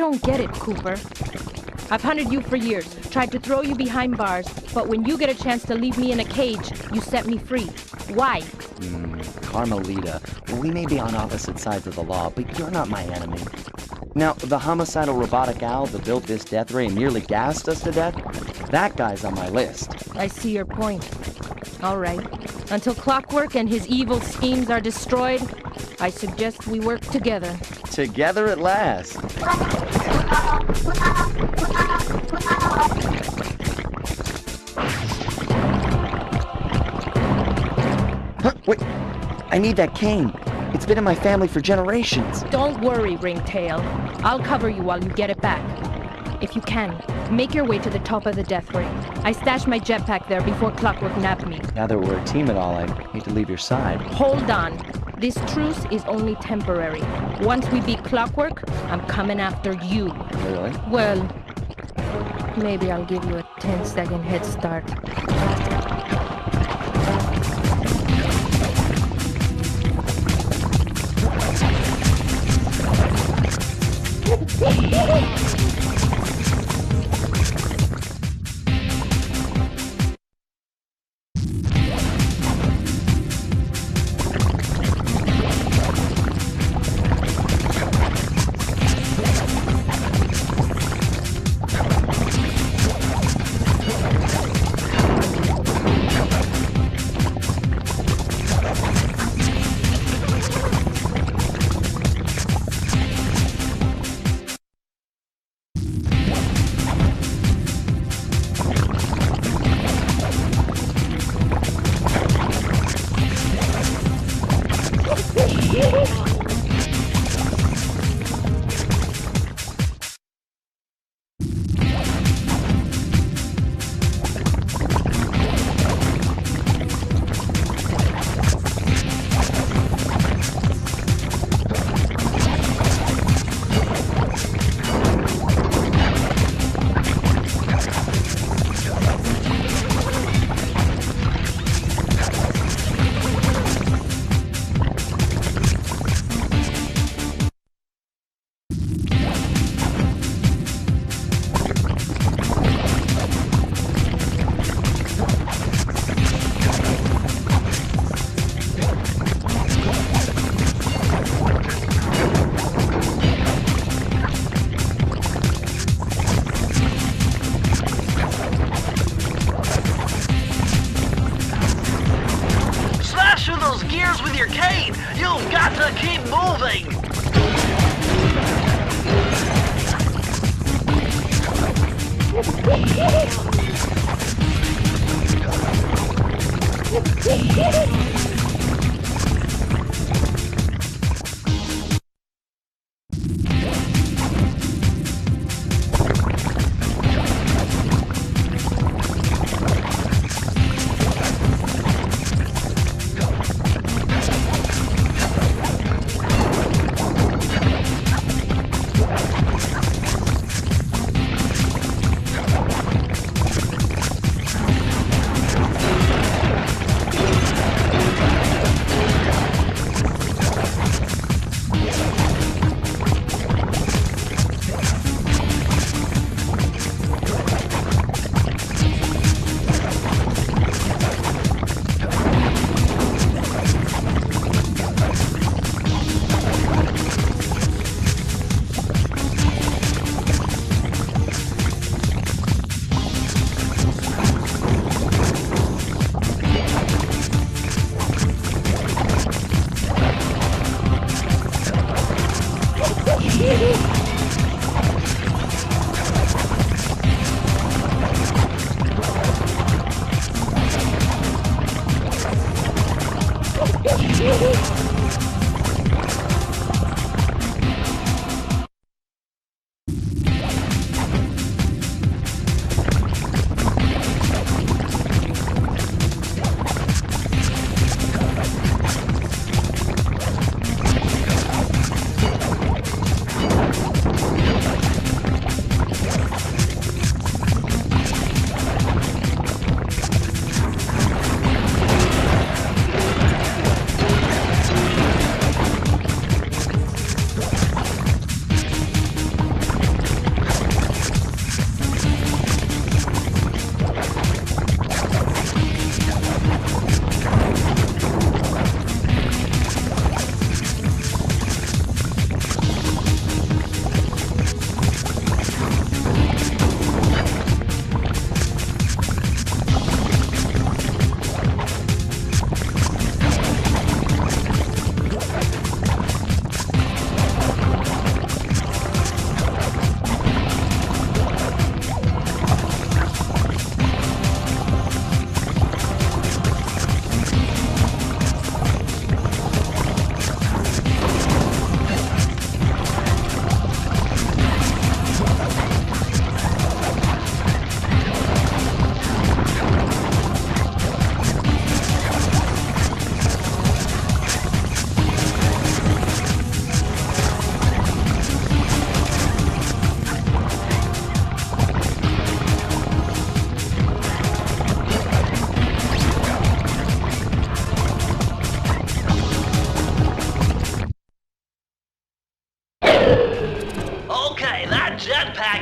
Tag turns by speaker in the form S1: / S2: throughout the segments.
S1: don't get it, Cooper. I've hunted you for years, tried to throw you behind bars, but when you get a chance to leave me in a cage, you set me free. Why?
S2: Carmelita, we may be on opposite sides of the law, but you're not my enemy. Now, the homicidal robotic owl that built this death ray and nearly gassed us to death, that guy's on my list.
S1: I see your point. All right. Until Clockwork and his evil schemes are destroyed, I suggest we work together.
S2: Together at last. Huh, wait, I need that cane. It's been in my family for generations.
S1: Don't worry, Ringtail. I'll cover you while you get it back. If you can, make your way to the top of the death ray. I stashed my jetpack there before Clockwork nabbed me.
S2: Now that we're a team at all, I hate to leave your side.
S1: Hold on. This truce is only temporary. Once we beat Clockwork, I'm coming after you.
S2: Really?
S1: Well, maybe I'll give you a 10-second head start.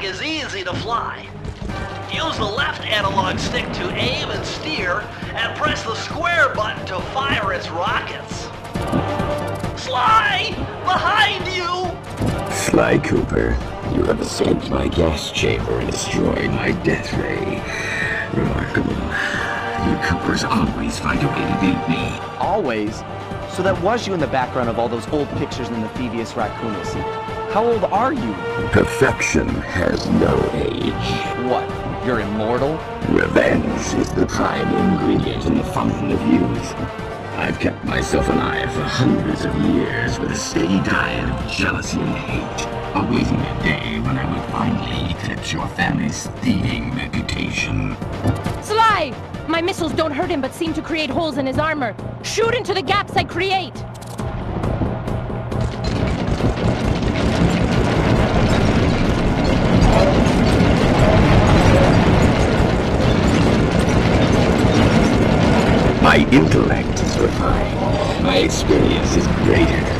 S3: is easy to fly. Use the left analog stick to aim and steer, and press the square button to fire its rockets. Sly! Behind you!
S4: Sly Cooper, you have escaped my gas chamber and destroyed my death ray. Remarkable. You Coopers always find a way to beat me.
S2: Always? So that was you in the background of all those old pictures in the Thievius Raccoonus. How old are you?
S4: Perfection has no age.
S2: What? You're immortal?
S4: Revenge is the prime ingredient in the fountain of youth. I've kept myself alive for hundreds of years with a steady diet of jealousy and hate, awaiting the day when I will finally eclipse your family's thieving reputation.
S1: Sly! My missiles don't hurt him but seem to create holes in his armor. Shoot into the gaps I create!
S4: My intellect is refined. My experience is greater.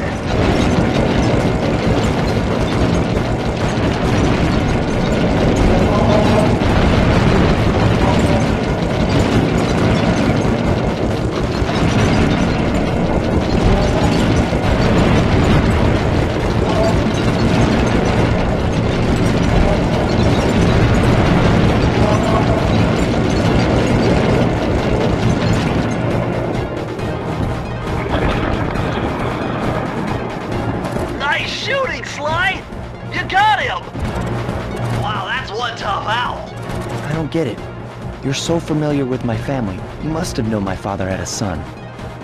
S3: Sly! You got him! Wow, that's one tough owl.
S2: I don't get it. You're so familiar with my family. You must have known my father had a son.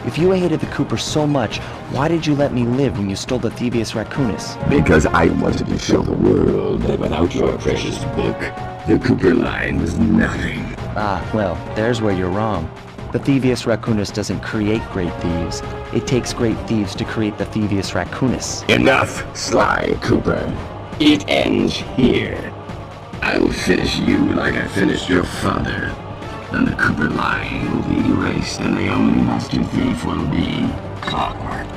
S2: If you hated the Coopers so much, why did you let me live when you stole the Thievius Raccoonus?
S4: Because I wanted to show the world that without your precious book, the Cooper line was nothing.
S2: Ah, well, there's where you're wrong. The Thievius Raccoonus doesn't create great thieves. It takes great thieves to create the Thievius Raccoonus.
S4: Enough, Sly Cooper. It ends here. I will finish you like I finished your father. Then the Cooper line will be erased and the only master thief will be Clockwork.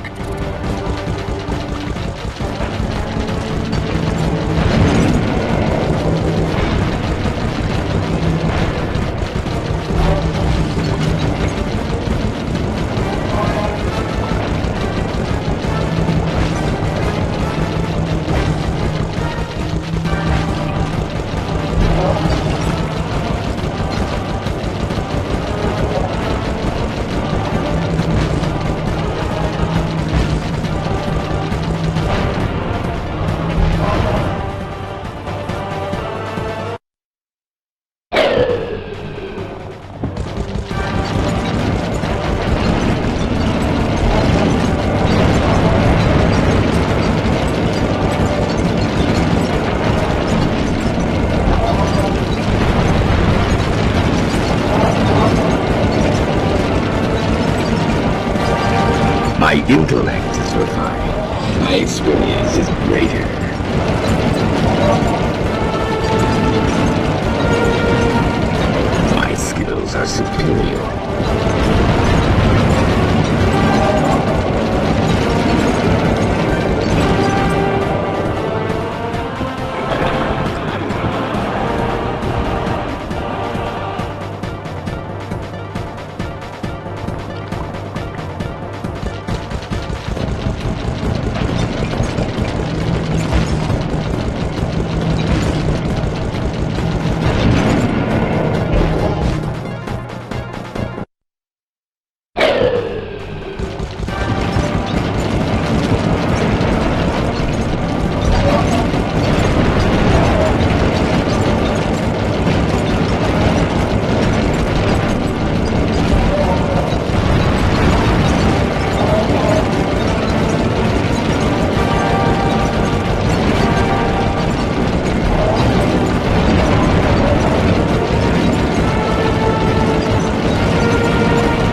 S4: My intellect is refined. My experience is greater. My skills are superior.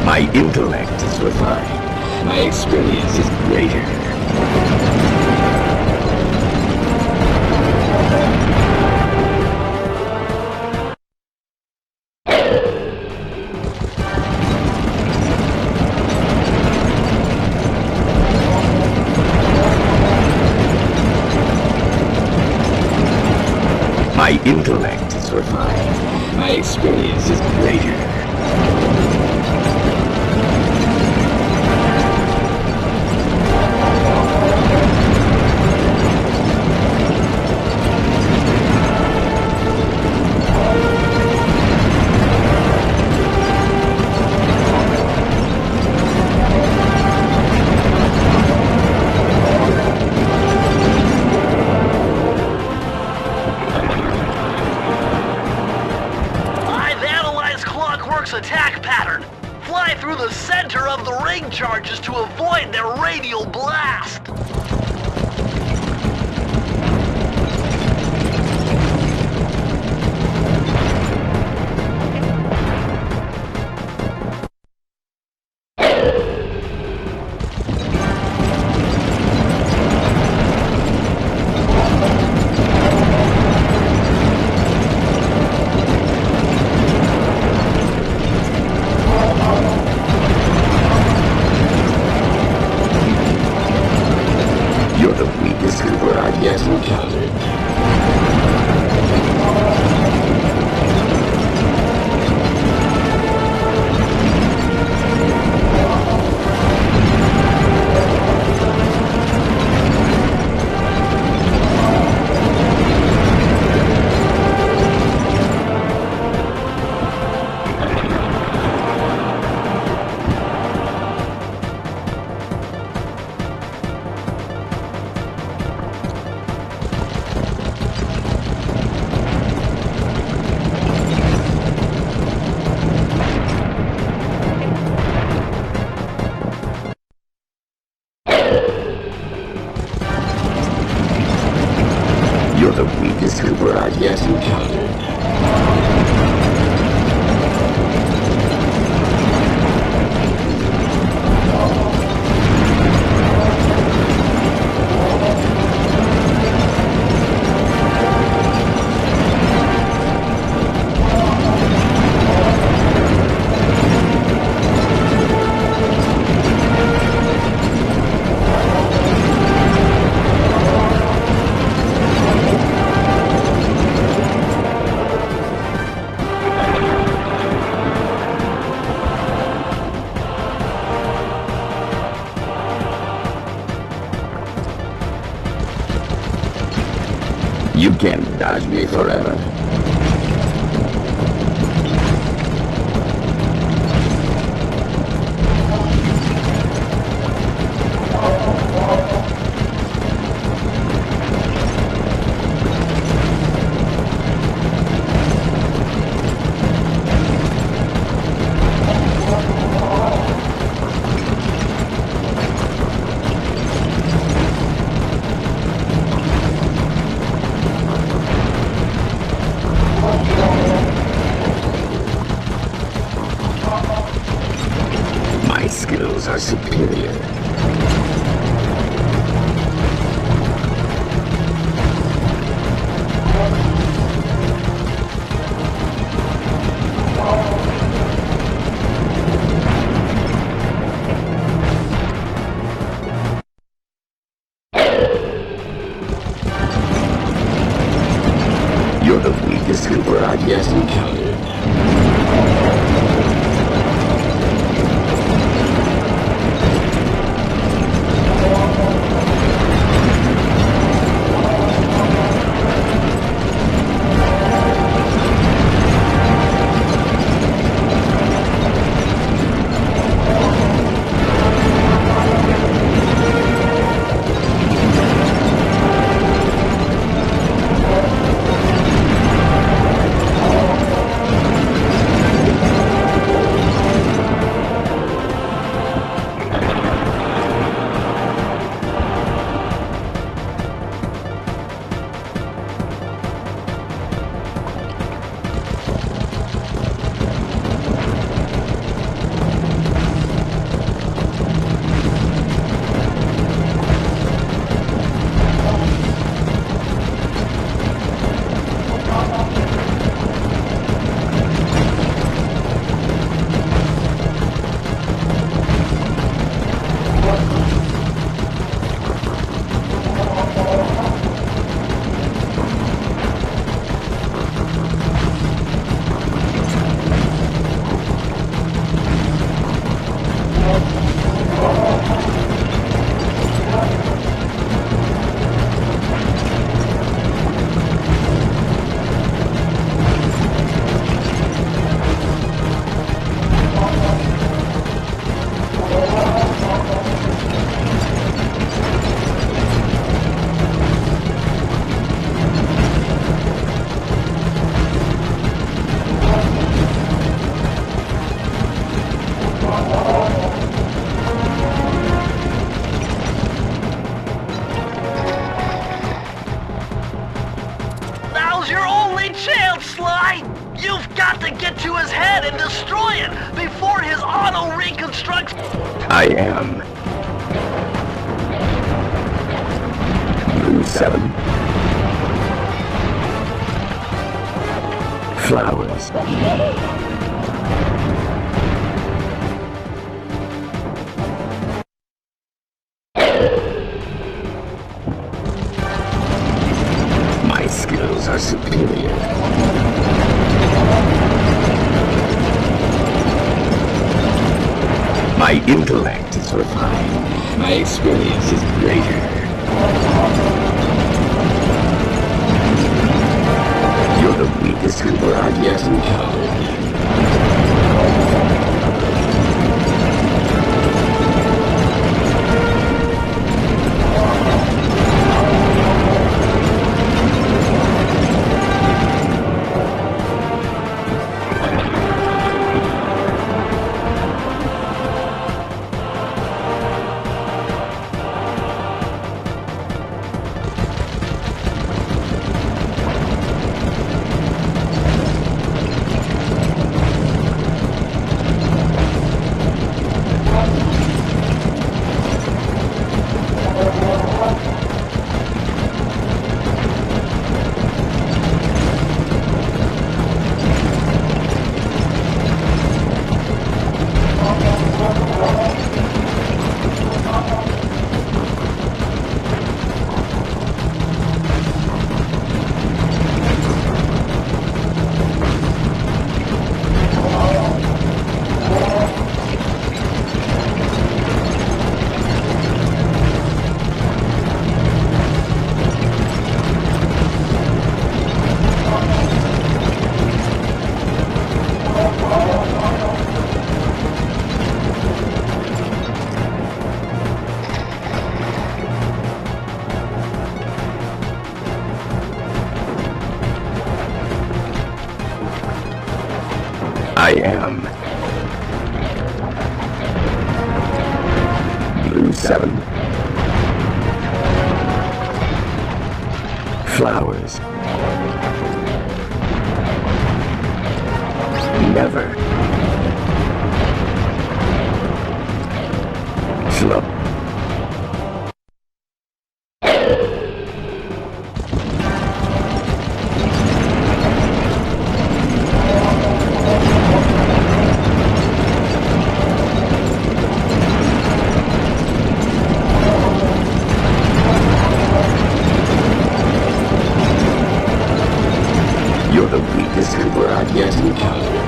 S4: My intellect is refined. My experience is greater. My My intellect is refined. My experience is greater.
S3: Attack pattern. Fly through the center of the ring charges to avoid their radial blast.
S4: You're the weakest Cooper I've yet encountered. You can't dodge me forever. My skills are superior. You're the weakest Cooper I've yet encountered. I am. Blue 7. Flowers. My skills are superior. My intellect is refined. My experience is greater. You're the weakest Cooper I've yet encountered. I am. Blue 7. Flowers. Never. Slow. You're the weakest Cooper I've yet encountered.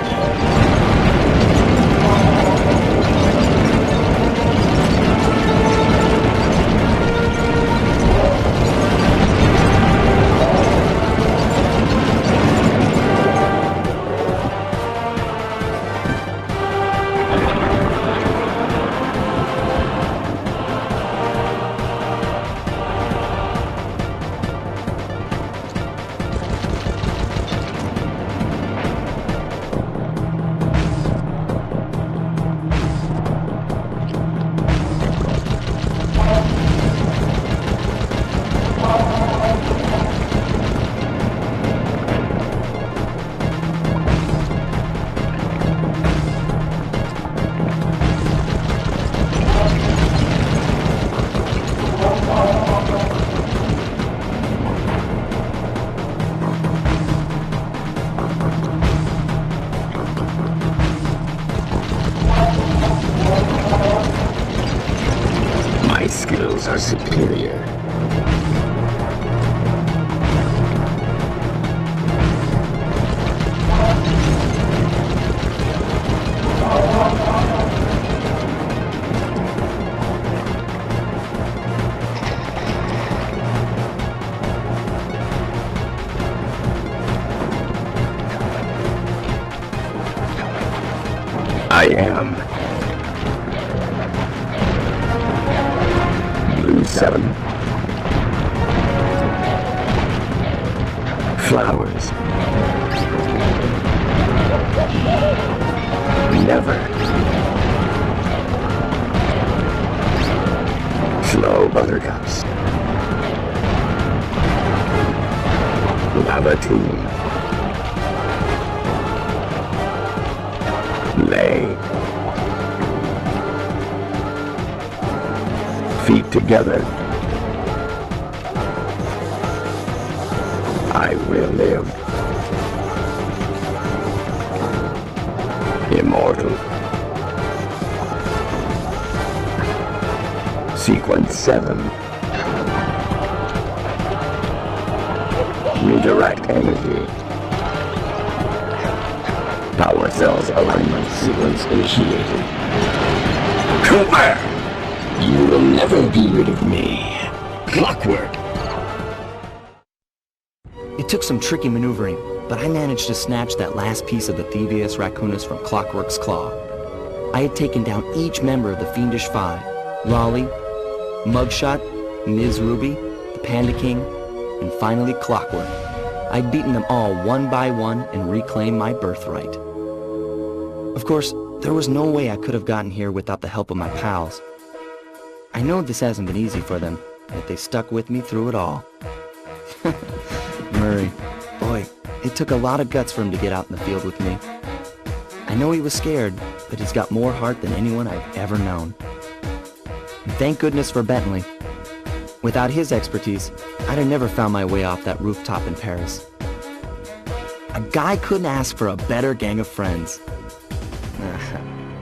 S4: My skills are superior. I am. Blue 7. Flowers. Never. Slow buttercups. Lava tomb. Lay. feet together, I will live. Immortal. Sequence 7. Redirect energy. Power cells alignment sequence initiated. Confirm! You will never be rid of me. Clockwork.
S2: It took some tricky maneuvering, but I managed to snatch that last piece of the Thievius Raccoonus from Clockwork's claw. I had taken down each member of the Fiendish Five: Raleigh, Mugshot, Ms. Ruby, the Panda King, and finally Clockwork. I'd beaten them all one by one and reclaimed my birthright. Of course, there was no way I could have gotten here without the help of my pals. I know this hasn't been easy for them, yet they stuck with me through it all. Murray, boy, it took a lot of guts for him to get out in the field with me. I know he was scared, but he's got more heart than anyone I've ever known. And thank goodness for Bentley. Without his expertise, I'd have never found my way off that rooftop in Paris. A guy couldn't ask for a better gang of friends.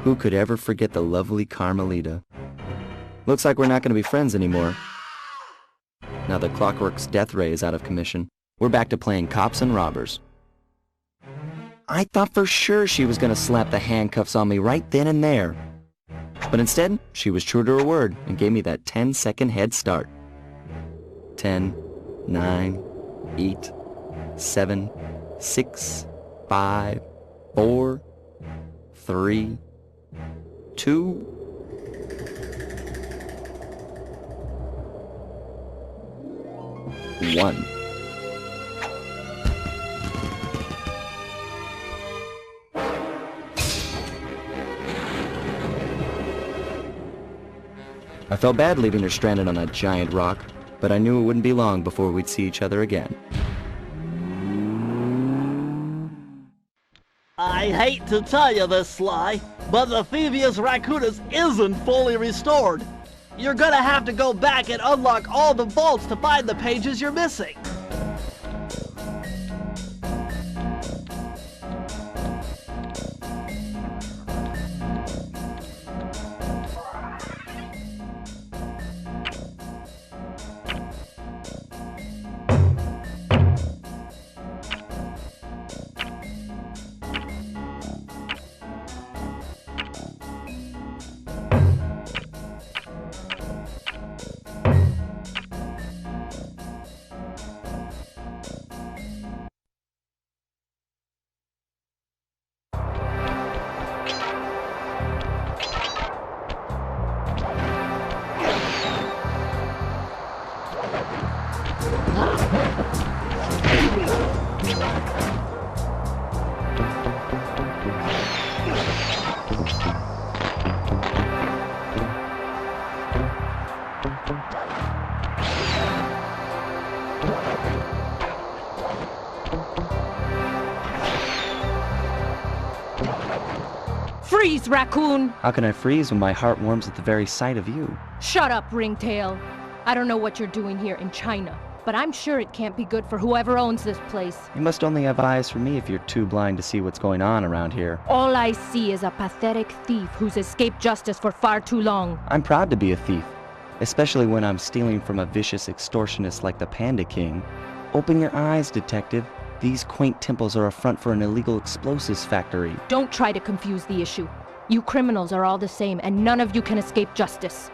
S2: Who could ever forget the lovely Carmelita? Looks like we're not going to be friends anymore. Now that Clockwork's death ray is out of commission, we're back to playing cops and robbers. I thought for sure she was going to slap the handcuffs on me right then and there. But instead, she was true to her word and gave me that 10-second head start. 10, 9, 8, 7, 6, 5, 4, 3, 2... One. I felt bad leaving her stranded on that giant rock, but I knew it wouldn't be long before we'd see each other again.
S5: I hate to tell you this, Sly, but the Thievius Raccoonus isn't fully restored. You're gonna have to go back and unlock all the vaults to find the pages you're missing.
S1: Freeze, raccoon!
S2: How can I freeze when my heart warms at the very sight of you?
S1: Shut up, Ringtail. I don't know what you're doing here in China, but I'm sure it can't be good for whoever owns this place.
S2: You must only have eyes for me if you're too blind to see what's going on around here.
S1: All I see is a pathetic thief who's escaped justice for far too long.
S2: I'm proud to be a thief, especially when I'm stealing from a vicious extortionist like the Panda King. Open your eyes, detective. These quaint temples are a front for an illegal explosives factory.
S1: Don't try to confuse the issue. You criminals are all the same, and none of you can escape justice.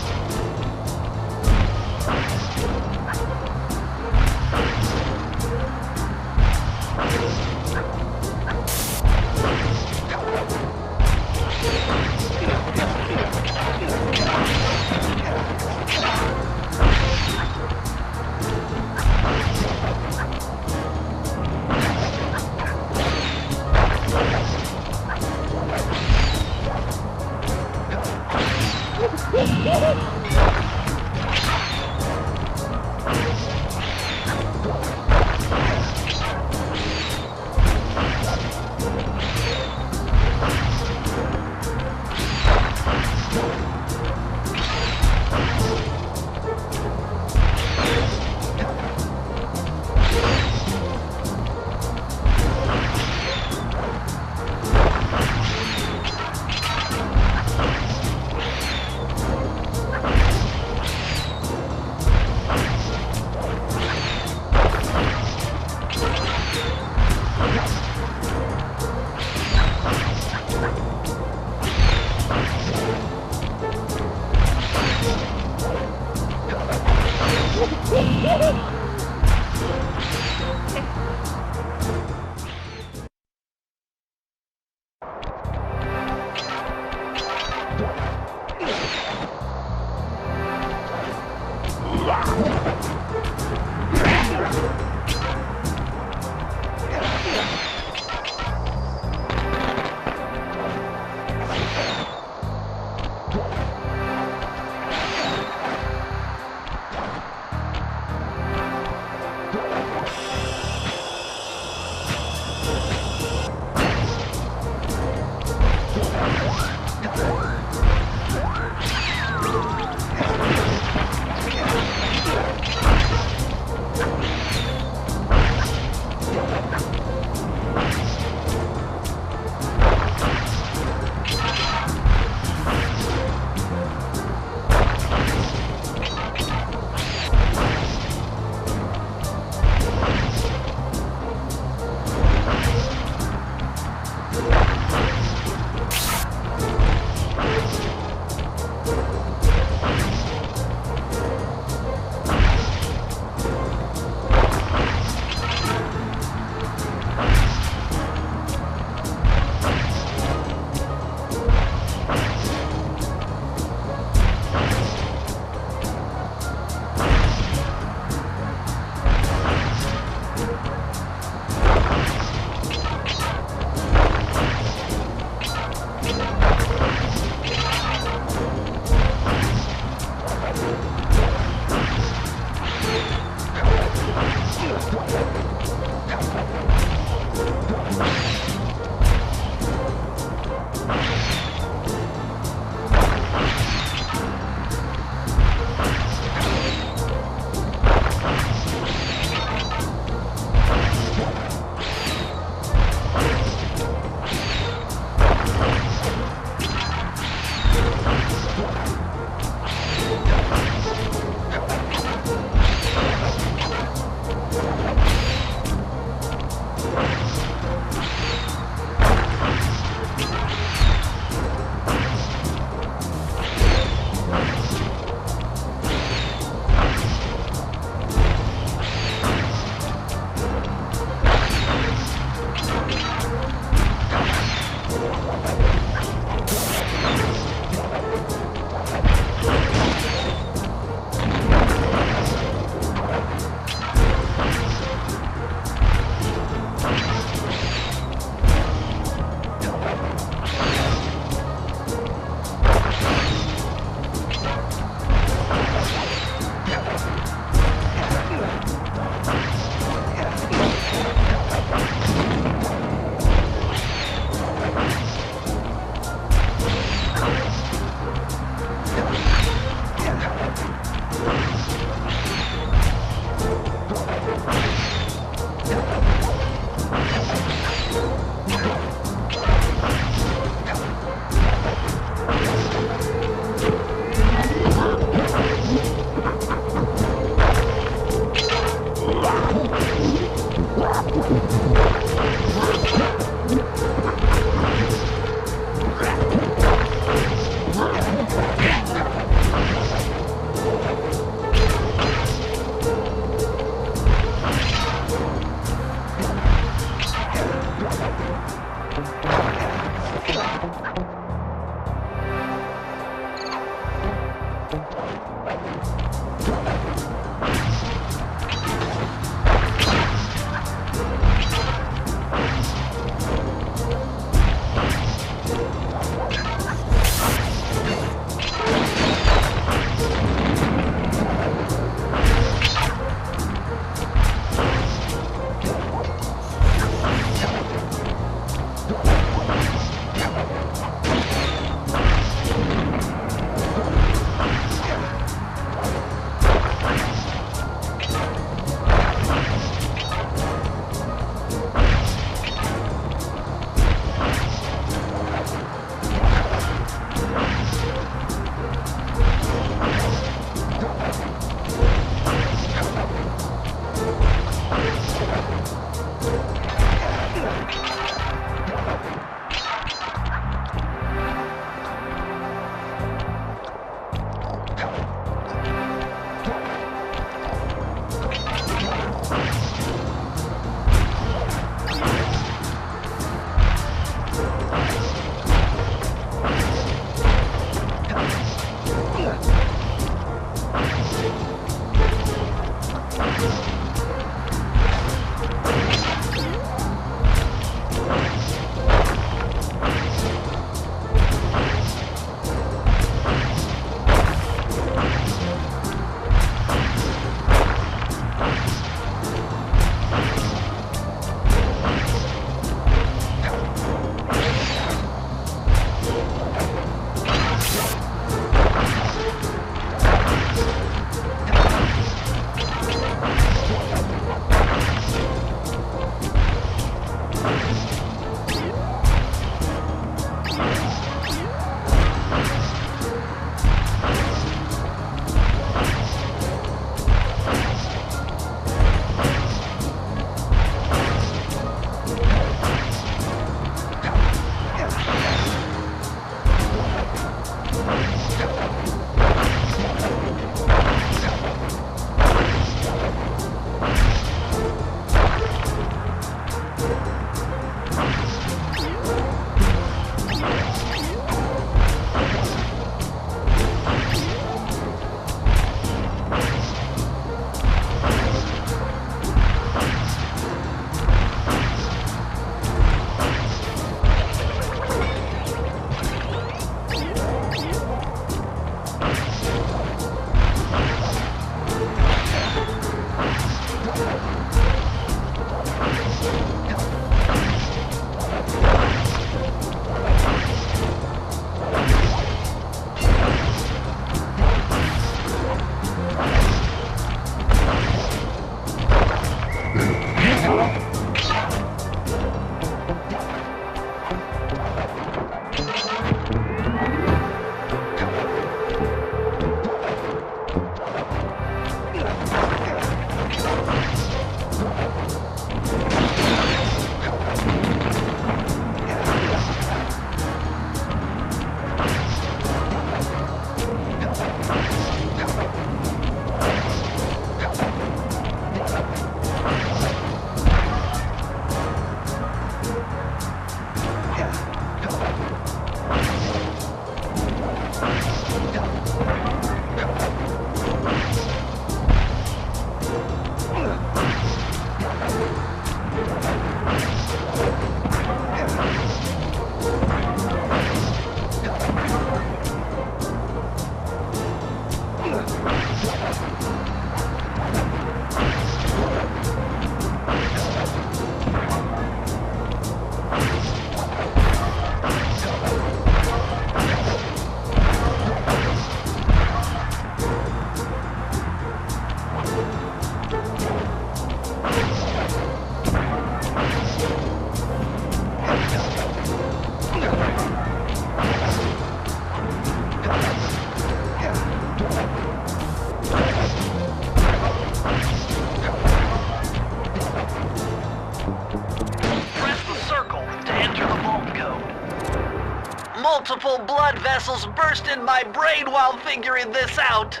S3: Multiple blood vessels burst in my brain while figuring this out.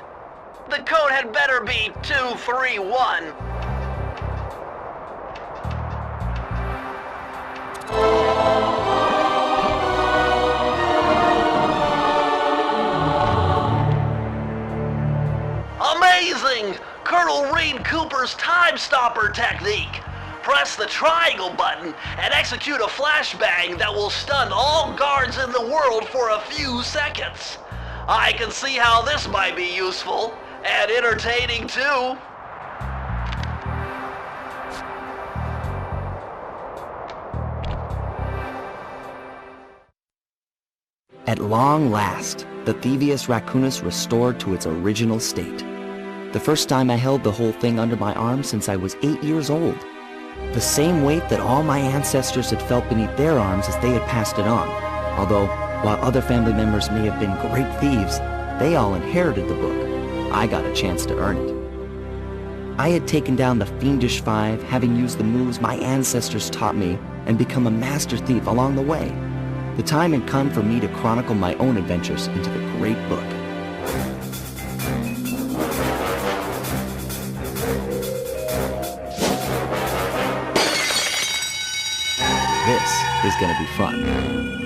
S3: The code had better be 231. Amazing! Colonel Reed Cooper's time stopper technique. Press the triangle button and execute a flashbang that will stun all guards in the world for a few seconds. I can see how this might be useful and entertaining too.
S2: At long last, the Thievius Raccoonus restored to its original state. The first time I held the whole thing under my arm since I was 8 years old. The same weight that all my ancestors had felt beneath their arms as they had passed it on. Although, while other family members may have been great thieves, they all inherited the book. I got a chance to earn it. I had taken down the Fiendish Five, having used the moves my ancestors taught me, and become a master thief along the way. The time had come for me to chronicle my own adventures into the great book. This is gonna be fun.